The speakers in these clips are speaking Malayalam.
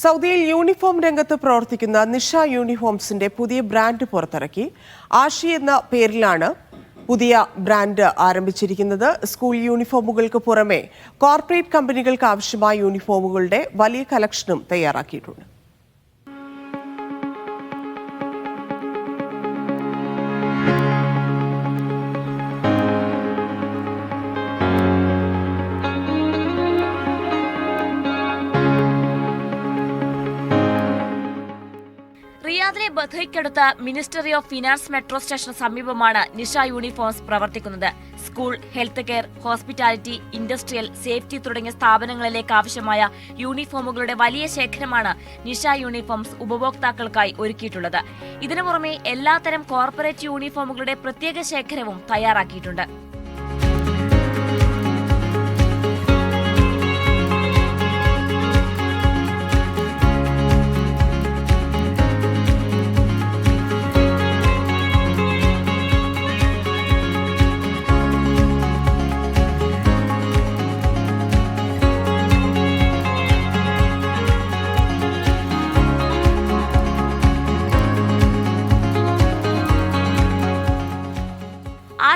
സൗദിയിൽ യൂണിഫോം രംഗത്ത് പ്രവർത്തിക്കുന്ന നിഷ യൂണിഫോംസിന്റെ പുതിയ ബ്രാൻഡ് പുറത്തിറക്കി. ആഷി എന്ന പേരിലാണ് പുതിയ ബ്രാൻഡ് ആരംഭിച്ചിരിക്കുന്നത്. സ്കൂൾ യൂണിഫോമുകൾക്ക് പുറമെ കോർപ്പറേറ്റ് കമ്പനികൾക്ക് ആവശ്യമായ യൂണിഫോമുകളുടെ വലിയ കളക്ഷനും തയ്യാറാക്കിയിട്ടുണ്ട്. റിയാദിലെ ബഥയ്ക്കടുത്ത മിനിസ്റ്ററി ഓഫ് ഫിനാൻസ് മെട്രോ സ്റ്റേഷന് സമീപമാണ് നിഷ യൂണിഫോംസ് പ്രവർത്തിക്കുന്നത്. School, health care, hospitality, industrial, safety തുടങ്ങിയ സ്ഥാപനങ്ങളിലേക്ക് ആവശ്യമായ യൂണിഫോമുകളുടെ വലിയ ശേഖരമാണ് നിഷ യൂണിഫോംസ് ഉപഭോക്താക്കൾക്കായി ഒരുക്കിയിട്ടുള്ളത്. ഇതിനു പുറമെ എല്ലാത്തരം കോർപ്പറേറ്റ് യൂണിഫോമുകളുടെ പ്രത്യേക ശേഖരവും തയ്യാറാക്കിയിട്ടുണ്ട്.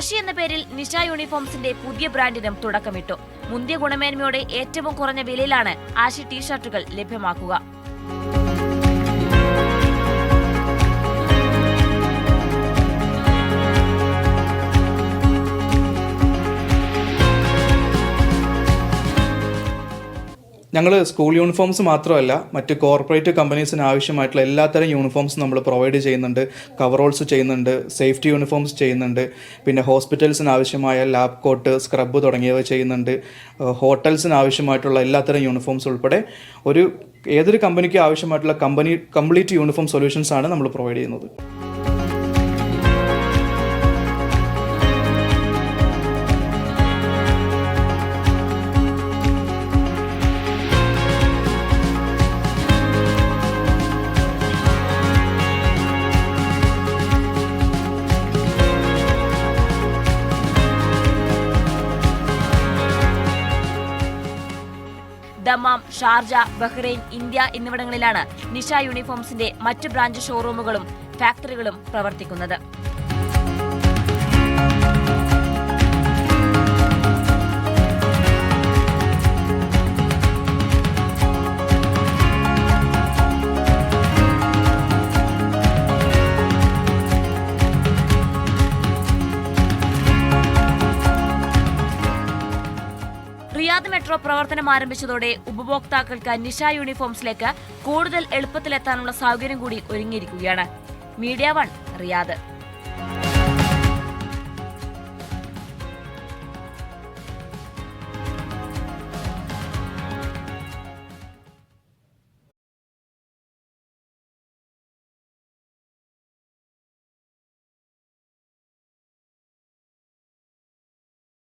ആഷി എന്ന പേരിൽ നിഷ യൂണിഫോംസിന്റെ പുതിയ ബ്രാൻഡിനും തുടക്കമിട്ടു. മുന്തിയ ഗുണമേന്മയോടെ ഏറ്റവും കുറഞ്ഞ വിലയിലാണ് ആഷി ടീഷർട്ടുകൾ ലഭ്യമാക്കുക. ഞങ്ങൾ സ്കൂൾ യൂണിഫോംസ് മാത്രമല്ല, മറ്റ് കോർപ്പറേറ്റ് കമ്പനീസിന് ആവശ്യമായിട്ടുള്ള എല്ലാത്തരം യൂണിഫോംസും നമ്മൾ പ്രൊവൈഡ് ചെയ്യുന്നുണ്ട്. കവറോൾസ് ചെയ്യുന്നുണ്ട്, സേഫ്റ്റി യൂണിഫോംസ് ചെയ്യുന്നുണ്ട്, പിന്നെ ഹോസ്പിറ്റൽസിന് ആവശ്യമായ ലാബ് കോട്ട്, സ്ക്രബ് തുടങ്ങിയവ ചെയ്യുന്നുണ്ട്. ഹോട്ടൽസിന് ആവശ്യമായിട്ടുള്ള എല്ലാത്തരം യൂണിഫോംസ് ഉൾപ്പെടെ ഏതൊരു കമ്പനിക്ക് ആവശ്യമായിട്ടുള്ള കംപ്ലീറ്റ് യൂണിഫോം സൊല്യൂഷൻസ് ആണ് നമ്മൾ പ്രൊവൈഡ് ചെയ്യുന്നത്. ദമാം, ഷാർജ, ബഹ്റൈൻ, ഇന്ത്യ എന്നിവിടങ്ങളിലാണ് നിഷ യൂണിഫോംസിന്റെ മറ്റ് ബ്രാഞ്ച് ഷോറൂമുകളും ഫാക്ടറികളും പ്രവർത്തിക്കുന്നത്. റിയാദ് മെട്രോ പ്രവർത്തനം ആരംഭിച്ചതോടെ ഉപഭോക്താക്കൾക്ക് നിഷ യൂണിഫോംസിലേക്ക് കൂടുതൽ എളുപ്പത്തിലെത്താനുള്ള സൗകര്യം കൂടി ഒരുങ്ങിയിരിക്കുകയാണ്. Media 1 Riyadh.